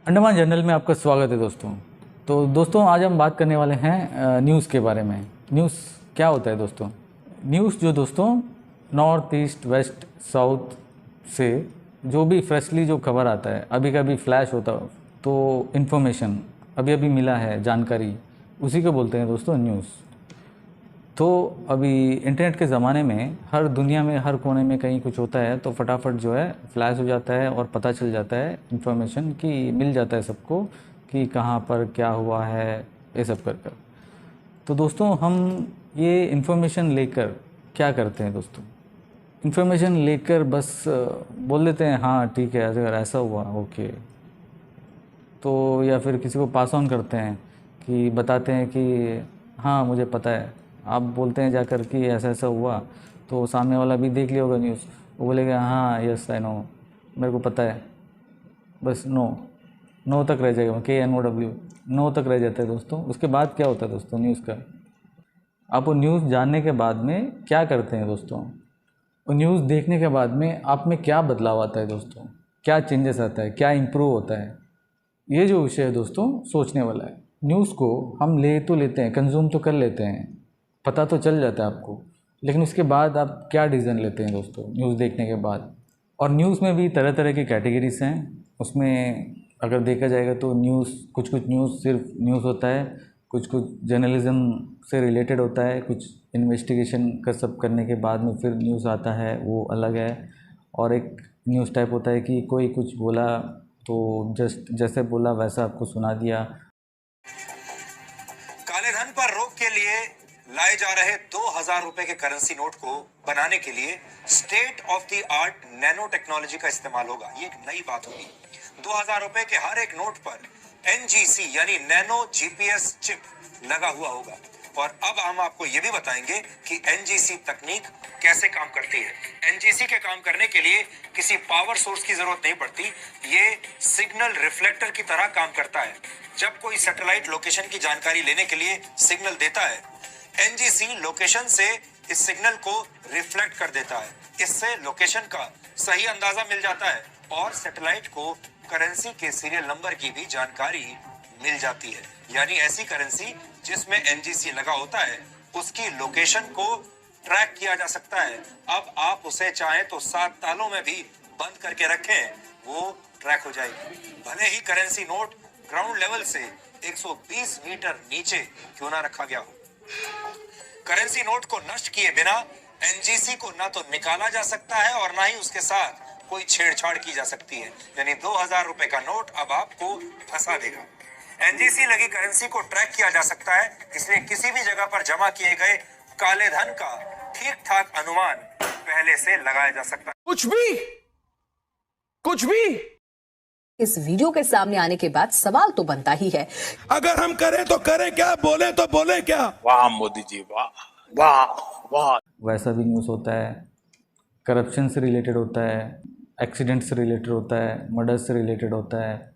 Andaman journal में आपका स्वागत है दोस्तों। तो दोस्तों आज हम बात करने वाले हैं न्यूज़ के बारे में। न्यूज़ क्या होता है दोस्तों? न्यूज़ जो दोस्तों नॉर्थ ईस्ट वेस्ट साउथ से जो भी फ्रेशली जो खबर आता है, अभी कभी फ्लैश होता तो इन्फॉर्मेशन अभी अभी मिला है जानकारी, उसी को बोलते हैं दोस्तों न्यूज़। तो अभी इंटरनेट के ज़माने में हर दुनिया में हर कोने में कहीं कुछ होता है तो फटाफट जो है फ्लैश हो जाता है और पता चल जाता है इन्फॉर्मेशन कि मिल जाता है सबको कि कहाँ पर क्या हुआ है, ये सब कर कर। तो दोस्तों हम ये इन्फॉर्मेशन लेकर क्या करते हैं दोस्तों? इन्फॉर्मेशन लेकर बस बोल देते हैं हाँ ठीक है अगर ऐसा हुआ ओके, तो या फिर किसी को पास ऑन करते हैं कि बताते हैं कि हाँ मुझे पता है। आप बोलते हैं जाकर कि ऐसा ऐसा हुआ तो सामने वाला भी देख लिया होगा न्यूज़, वो बोलेगा हाँ यस आई नो, मेरे को पता है। बस नो तक रह जाएगा, KNOW, नो तक रह जाता है दोस्तों। उसके बाद क्या होता है दोस्तों न्यूज़ का? आप वो न्यूज़ जानने के बाद में क्या करते हैं दोस्तों? वो न्यूज़ देखने के बाद में आप में क्या बदलाव आता है दोस्तों? क्या चेंजेस आता है, क्या इम्प्रूव होता है? ये जो विषय है दोस्तों सोचने वाला है। न्यूज़ को हम ले तो लेते हैं, कंज्यूम तो कर लेते हैं, पता तो चल जाता है आपको, लेकिन उसके बाद आप क्या डिसीजन लेते हैं दोस्तों न्यूज़ देखने के बाद? और न्यूज़ में भी तरह तरह की कैटेगरीज हैं। उसमें अगर देखा जाएगा तो कुछ न्यूज़ सिर्फ न्यूज़ होता है, कुछ जर्नलिज्म से रिलेटेड होता है, कुछ इन्वेस्टिगेशन का सब करने के बाद में फिर न्यूज़ आता है, वो अलग है। और एक न्यूज़ टाइप होता है कि कोई कुछ बोला तो जस्ट जैसे बोला वैसा आपको सुना दिया। काले धन पर रोक के लिए लाए जा रहे 2000 रुपए के करेंसी नोट को बनाने के लिए state of the art nano technology का इस्तेमाल होगा। ये एक नई बात होगी। 2000 रुपए के हर एक नोट पर NGC यानी नैनो GPS चिप लगा हुआ होगा। और अब हम आपको ये भी बताएंगे कि NGC तकनीक कैसे काम करती है। NGC के काम करने के लिए किसी पावर सोर्स की जरूरत नहीं पड़ती। ये सिग्नल रिफ्लेक्टर की तरह काम करता है। जब कोई सैटेलाइट लोकेशन की जानकारी लेने के लिए सिग्नल देता है, NGC लोकेशन से इस सिग्नल को रिफ्लेक्ट कर देता है। इससे लोकेशन का सही अंदाजा मिल जाता है और सैटेलाइट को करेंसी के सीरियल नंबर की भी जानकारी मिल जाती है। यानी ऐसी करेंसी जिसमें NGC लगा होता है उसकी लोकेशन को ट्रैक किया जा सकता है। अब आप उसे चाहें तो 7 तालों में भी बंद करके रखें, वो ट्रैक हो जाएगी। भले ही करेंसी नोट ग्राउंड लेवल से 120 मीटर नीचे क्यों ना रखा गया हो। करेंसी नोट को नष्ट किए बिना NGC को ना तो निकाला जा सकता है और ना ही उसके साथ कोई छेड़छाड़ की जा सकती है। यानी 2000 रुपए का नोट अब आपको फंसा देगा। NGC लगी करेंसी को ट्रैक किया जा सकता है, इसलिए किसी भी जगह पर जमा किए गए काले धन का ठीक ठाक अनुमान पहले से लगाया जा सकता है। कुछ भी इस वीडियो के सामने आने के बाद सवाल तो बनता ही है, अगर हम करें तो करें क्या, बोले तो बोले क्या? वाह मोदी जी, वाह वाह वाह। वैसा भी न्यूज़ होता है, करप्शन से रिलेटेड होता है, एक्सीडेंट से रिलेटेड होता है, मर्डर से रिलेटेड होता है,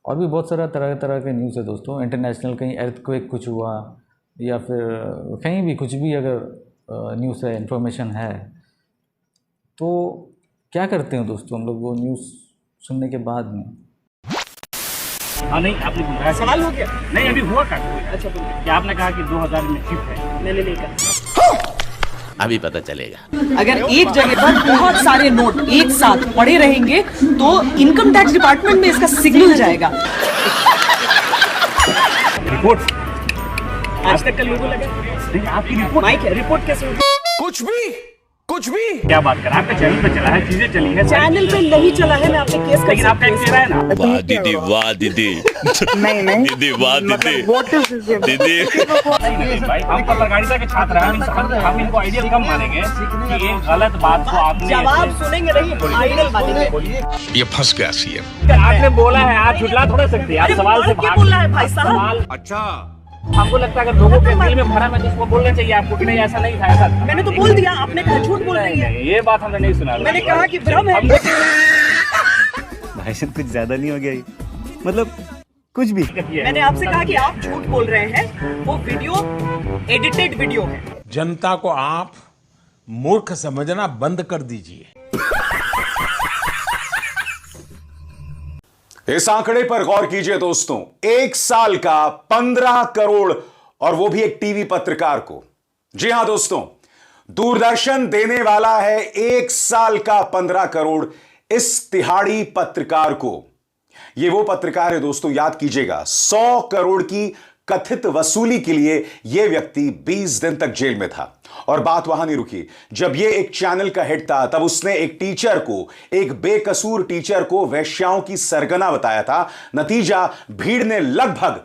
और भी बहुत सारा तरह तरह के न्यूज़ है दोस्तों। इंटरनेशनल कहीं अर्थक्वेक कुछ हुआ या फिर कहीं भी कुछ भी अगर न्यूज़ है, इन्फॉर्मेशन है, तो क्या करते हैं दोस्तों हम लोग वो न्यूज़ सुनने के बाद में? हाँ नहीं, आपने सवाल हो गया नहीं, अभी हुआ क्या? अच्छा क्या आपने कहा कि 2000 में चिप है? मैंने नहीं कहा। अभी पता चलेगा। अगर एक जगह पर बहुत सारे नोट एक साथ पड़े रहेंगे तो इनकम टैक्स डिपार्टमेंट में इसका सिग्नल जाएगा। रिपोर्ट आज तक का लोगों लगा नहीं, आपकी रिपोर्ट माइक है, रिपोर्ट कैसे होगी? कुछ भी क्या बात कर, आपके चैनल पे चला है, चीजें चली है, चैनल पे नहीं चला है, मैं आपने केस लेकिन आपका एक है ना। वाह दीदी, वाह दीदी, नहीं दीदी वाह दीदी, दीदी। नहीं भाई, हम पत्रकारिता के छात्र हैं, हम इनको आइडियल कम मानेंगे कि एक गलत बात को आपने जवाब सुनेंगे नहीं, आइडियल मानेंगे। ये फंस गया CM। आपने बोला है, आप झुटला थोड़ा सकते, आप सवाल से भाग बोल रहा है भाई साहब। अच्छा, आपको लगता है अगर लोगों के दिल में भरा है तो उसको बोलना चाहिए आपको कि नहीं ऐसा नहीं था, ऐसा था। मैंने तो बोल दिया, आपने कहा झूठ बोल रही है। ये बात हमने नहीं सुना। मैंने कहा कि भ्रम है। भाई साहब कुछ ज्यादा नहीं हो गया ये? मतलब कुछ भी। मैंने आपसे कहा कि आप झूठ बोल रहे हैं, वो वीडियो एडिटेड वीडियो है। जनता को आप मूर्ख समझना बंद कर दीजिए। इस आंकड़े पर गौर कीजिए दोस्तों, 1 साल का 15 करोड़, और वो भी एक टीवी पत्रकार को। जी हां दोस्तों, दूरदर्शन देने वाला है 1 साल का 15 करोड़ इस तिहाड़ी पत्रकार को। ये वो पत्रकार है दोस्तों, याद कीजिएगा, 100 करोड़ की कथित वसूली के लिए यह व्यक्ति 20 दिन तक जेल में था। और बात वहां नहीं रुकी। जब यह एक चैनल का हेड था तब उसने एक टीचर को, एक बेकसूर टीचर को वेश्याओं की सरगना बताया था। नतीजा, भीड़ ने लगभग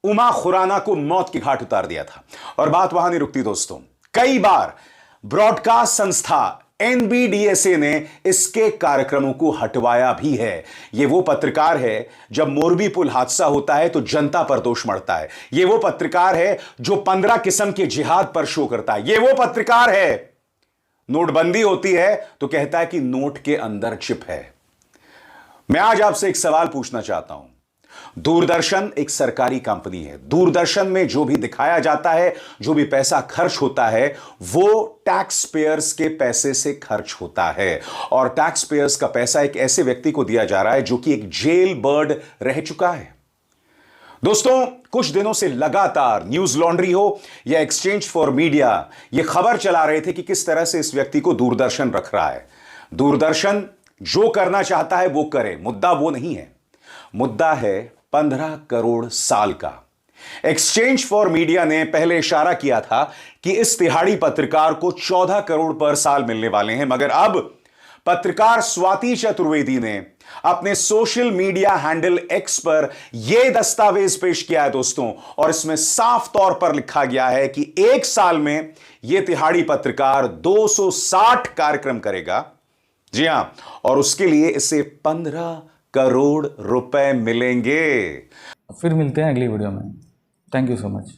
उमा खुराना को मौत के घाट उतार दिया था। और बात वहां नहीं रुकती दोस्तों, कई बार ब्रॉडकास्ट संस्था NBDSA ने इसके कार्यक्रमों को हटवाया भी है। यह वो पत्रकार है, जब मोरबी पुल हादसा होता है तो जनता पर दोष मढ़ता है। यह वो पत्रकार है जो 15 किस्म के जिहाद पर शो करता है। यह वो पत्रकार है, नोटबंदी होती है तो कहता है कि नोट के अंदर चिप है। मैं आज आपसे एक सवाल पूछना चाहता हूं। दूरदर्शन एक सरकारी कंपनी है। दूरदर्शन में जो भी दिखाया जाता है, जो भी पैसा खर्च होता है, वो टैक्स पेयर्स के पैसे से खर्च होता है। और टैक्स पेयर्स का पैसा एक ऐसे व्यक्ति को दिया जा रहा है जो कि एक जेल बर्ड रह चुका है। दोस्तों, कुछ दिनों से लगातार न्यूज लॉन्ड्री हो या एक्सचेंज फॉर मीडिया, ये खबर चला रहे थे कि किस तरह से इस व्यक्ति को दूरदर्शन रख रहा है। दूरदर्शन जो करना चाहता है वो करे, मुद्दा वो नहीं है। मुद्दा है 15 करोड़ साल का। एक्सचेंज फॉर मीडिया ने पहले इशारा किया था कि इस तिहाड़ी पत्रकार को 14 करोड़ पर साल मिलने वाले हैं, मगर अब पत्रकार स्वाति चतुर्वेदी ने अपने सोशल मीडिया हैंडल X पर यह दस्तावेज पेश किया है दोस्तों, और इसमें साफ तौर पर लिखा गया है कि 1 साल में यह तिहाड़ी पत्रकार 260 कार्यक्रम करेगा। जी हां, और उसके लिए इसे 15 करोड़ रुपए मिलेंगे। फिर मिलते हैं अगली वीडियो में। Thank you so much.